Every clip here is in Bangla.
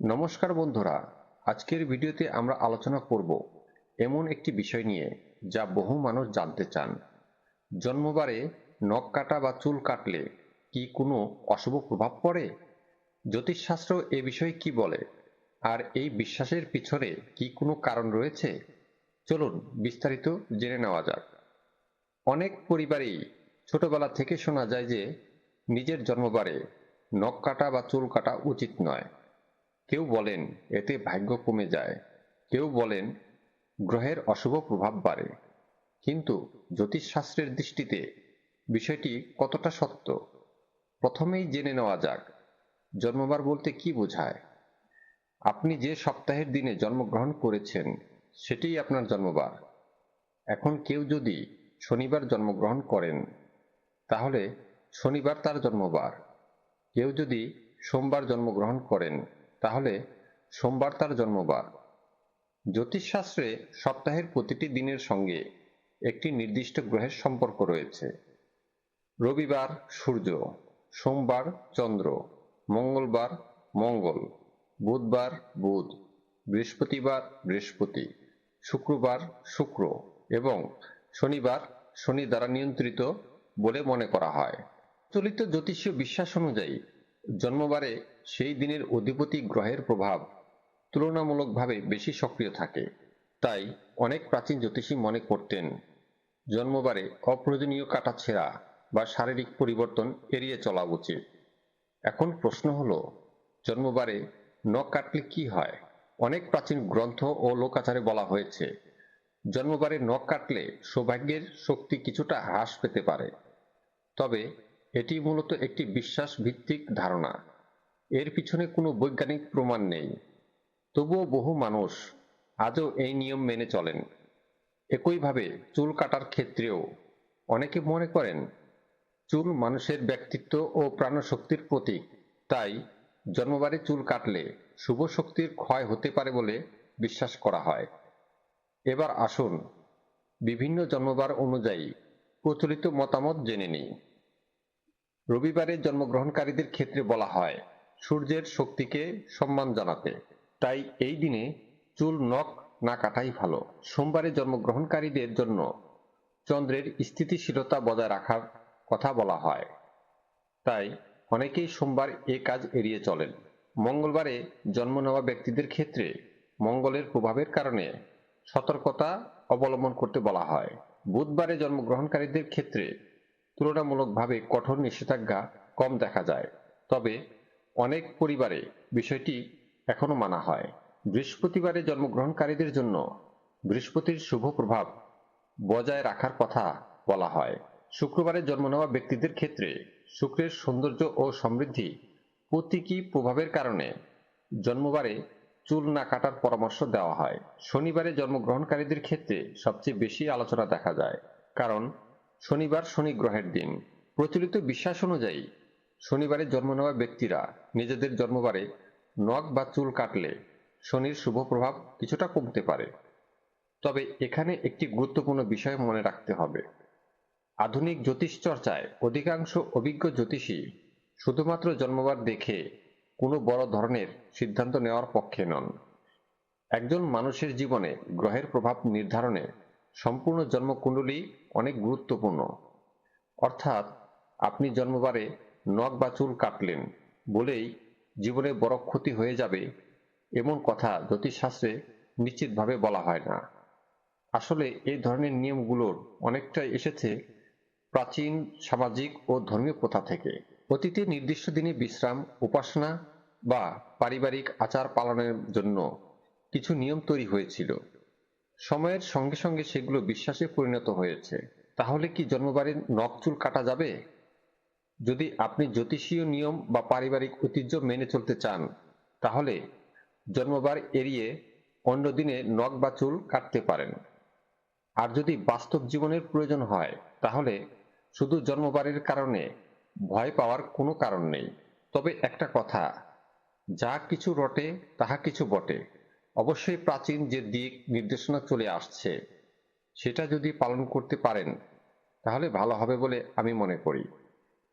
নমস্কার বন্ধুরা, আজকের ভিডিওতে আমরা আলোচনা করব এমন একটি বিষয় নিয়ে যা বহু মানুষ জানতে চান। জন্মবারে নখ কাটা বা চুল কাটলে কি কোনো অশুভ প্রভাব পড়ে? জ্যোতিষশাস্ত্র এ বিষয়ে কি বলে, আর এই বিশ্বাসের পিছনে কি কোনো কারণ রয়েছে? চলুন বিস্তারিত জেনে নেওয়া যাক। অনেক পরিবারেই ছোটবেলা থেকে শোনা যায় যে নিজের জন্মবারে নখ কাটা বা চুল কাটা উচিত নয়। কেউ বলেন এতে ভাগ্য কমে যায়, কেউ বলেন গ্রহের অশুভ প্রভাব বাড়ে। কিন্তু জ্যোতিষশাস্ত্রের দৃষ্টিতে বিষয়টি কতটা সত্য? প্রথমেই জেনে নেওয়া যাক, জন্মবার বলতে কি বোঝায়। আপনি যে সপ্তাহের দিনে জন্মগ্রহণ করেছেন সেটিই আপনার জন্মবার। এখন কেউ যদি শনিবার জন্মগ্রহণ করেন তাহলে শনিবার তার জন্মবার। কেউ যদি সোমবার জন্মগ্রহণ করেন তাহলে সোমবার তার জন্মবার। জ্যোতিষশাস্ত্রে সপ্তাহের প্রতিটি দিনের সঙ্গে একটি নির্দিষ্ট গ্রহের সম্পর্ক রয়েছে। রবিবার সূর্য, সোমবার চন্দ্র, মঙ্গলবার মঙ্গল, বুধবার বুধ, বৃহস্পতিবার বৃহস্পতি, শুক্রবার শুক্র এবং শনিবার শনি দ্বারা নিয়ন্ত্রিত বলে মনে করা হয়। চলিত জ্যোতিষীয় বিশ্বাস অনুযায়ী জন্মবারে সেই দিনের অধিপতি গ্রহের প্রভাব তুলনামূলকভাবে বেশি সক্রিয় থাকে। তাই অনেক প্রাচীন জ্যোতিষী মনে করতেন জন্মবারে অপ্রয়োজনীয় কাটাছেঁড়া বা শারীরিক পরিবর্তন এড়িয়ে চলা উচিত। এখন প্রশ্ন হলো, জন্মবারে নখ কাটলে কি হয়? অনেক প্রাচীন গ্রন্থ ও লোকাচারে বলা হয়েছে জন্মবারে নখ কাটলে সৌভাগ্যের শক্তি কিছুটা হ্রাস পেতে পারে। তবে এটি মূলত একটি বিশ্বাস ভিত্তিক ধারণা, এর পিছনে কোনো বৈজ্ঞানিক প্রমাণ নেই। তবুও বহু মানুষ আজও এই নিয়ম মেনে চলেন। একইভাবে চুল কাটার ক্ষেত্রেও অনেকে মনে করেন চুল মানুষের ব্যক্তিত্ব ও প্রাণশক্তির প্রতীক। তাই জন্মবারে চুল কাটলে শুভ শক্তির ক্ষয় হতে পারে বলে বিশ্বাস করা হয়। এবার আসুন বিভিন্ন জন্মবার অনুযায়ী প্রচলিত মতামত জেনে নিই। রবিবারে জন্মগ্রহণকারীদের ক্ষেত্রে বলা হয় সূর্যের শক্তিকে সম্মান জানাতে, তাই এই দিনে চুল নখ না কাটাই ভালো। সোমবারে জন্মগ্রহণকারীদের জন্য চন্দ্রের স্থিতিশীলতা বজায় রাখার কথা বলা হয়, তাই অনেকেই সোমবার এ কাজ এড়িয়ে চলেন। মঙ্গলবারে জন্ম নেওয়া ব্যক্তিদের ক্ষেত্রে মঙ্গলের প্রভাবের কারণে সতর্কতা অবলম্বন করতে বলা হয়। বুধবারে জন্মগ্রহণকারীদের ক্ষেত্রে তুলনামূলকভাবে কঠোর নিষেধাজ্ঞা কম দেখা যায়, তবে অনেক পরিবারে বিষয়টি এখনো মানা হয়। বৃহস্পতিবারে জন্মগ্রহণকারীদের জন্য বৃহস্পতির শুভ প্রভাব বজায় রাখার কথা বলা হয়। শুক্রবারে জন্ম নেওয়া ব্যক্তিদের ক্ষেত্রে শুক্রের সৌন্দর্য ও সমৃদ্ধি প্রতীকী প্রভাবের কারণে জন্মবারে চুল না কাটার পরামর্শ দেওয়া হয়। শনিবারে জন্মগ্রহণকারীদের ক্ষেত্রে সবচেয়ে বেশি আলোচনা দেখা যায়, কারণ শনিবার শনি গ্রহের দিন। প্রচলিত বিশ্বাস অনুযায়ী শনিবারে জন্ম নেওয়া ব্যক্তিরা নিজেদের জন্মবারে নখ বা চুল কাটলে শনির শুভ প্রভাব কিছুটা কমতে পারে। তবে এখানে একটি গুরুত্বপূর্ণ বিষয় মনে রাখতে হবে, আধুনিক জ্যোতিষ চর্চায় অধিকাংশ অভিজ্ঞ জ্যোতিষী শুধুমাত্র জন্মবার দেখে কোনো বড় ধরনের সিদ্ধান্ত নেওয়ার পক্ষে নন। একজন মানুষের জীবনে গ্রহের প্রভাব নির্ধারণে সম্পূর্ণ জন্মকুণ্ডলী অনেক গুরুত্বপূর্ণ। অর্থাৎ আপনি জন্মবারে নখ বা চুল কাটলেন বলেই জীবনে বড় ক্ষতি হয়ে যাবে এমন কথা জ্যোতিষশাস্ত্রে নিশ্চিতভাবে বলা হয় না। আসলে এই ধরনের নিয়মগুলোর অনেকটাই এসেছে প্রাচীন সামাজিক ও ধর্মীয় প্রথা থেকে। অতীতে নির্দিষ্ট দিনে বিশ্রাম, উপাসনা বা পারিবারিক আচার পালনের জন্য কিছু নিয়ম তৈরি হয়েছিল। সময়ের সঙ্গে সঙ্গে সেগুলো বিশ্বাসে পরিণত হয়েছে। তাহলে কি জন্মবারে নখ চুল কাটা যাবে? যদি আপনি জ্যোতিষীয় নিয়ম বা পারিবারিক ঐতিহ্য মেনে চলতে চান তাহলে জন্মবার এড়িয়ে অন্য দিনে নখ বা চুল কাটতে পারেন। আর যদি বাস্তব জীবনের প্রয়োজন হয় তাহলে শুধু জন্মবারের কারণে ভয় পাওয়ার কোনো কারণ নেই। তবে একটা কথা, যা কিছু রটে তাহা কিছু বটে। অবশ্যই প্রাচীন যে দিক নির্দেশনা চলে আসছে সেটা যদি পালন করতে পারেন তাহলে ভালো হবে বলে আমি মনে করি।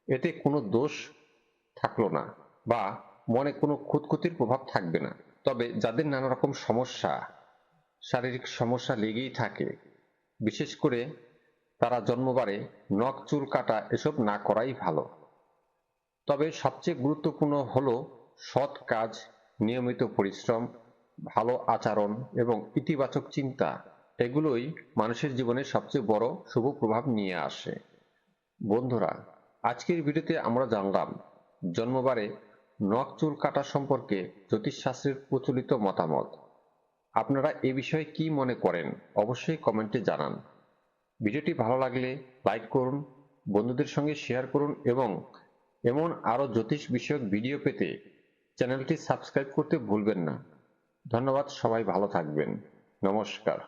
এতে কোনো দোষ থাকলো না, বা মনে কোনো খুঁতখুঁতির প্রভাব থাকবে না। তবে যাদের নানা রকম সমস্যা, শারীরিক সমস্যা লেগেই থাকে, বিশেষ করে তারা জন্মবারে নখ চুল কাটা এসব না করাই ভালো। তবে সবচেয়ে গুরুত্বপূর্ণ হলো সৎ কাজ, নিয়মিত পরিশ্রম, ভালো আচরণ এবং ইতিবাচক চিন্তা। এগুলোই মানুষের জীবনে সবচেয়ে বড় শুভ প্রভাব নিয়ে আসে। বন্ধুরা, আজকের ভিডিওতে আমরা জানলাম জন্মবারে নখ চুল কাটা সম্পর্কে জ্যোতিষশাস্ত্রের প্রচলিত মতামত। আপনারা এ বিষয়ে কি মনে করেন অবশ্যই কমেন্টে জানান। ভিডিওটি ভালো লাগলে লাইক করুন, বন্ধুদের সঙ্গে শেয়ার করুন এবং এমন আরও জ্যোতিষ বিষয়ক ভিডিও পেতে চ্যানেলটি সাবস্ক্রাইব করতে ভুলবেন না। ধন্যবাদ, সবাই ভালো থাকবেন। নমস্কার।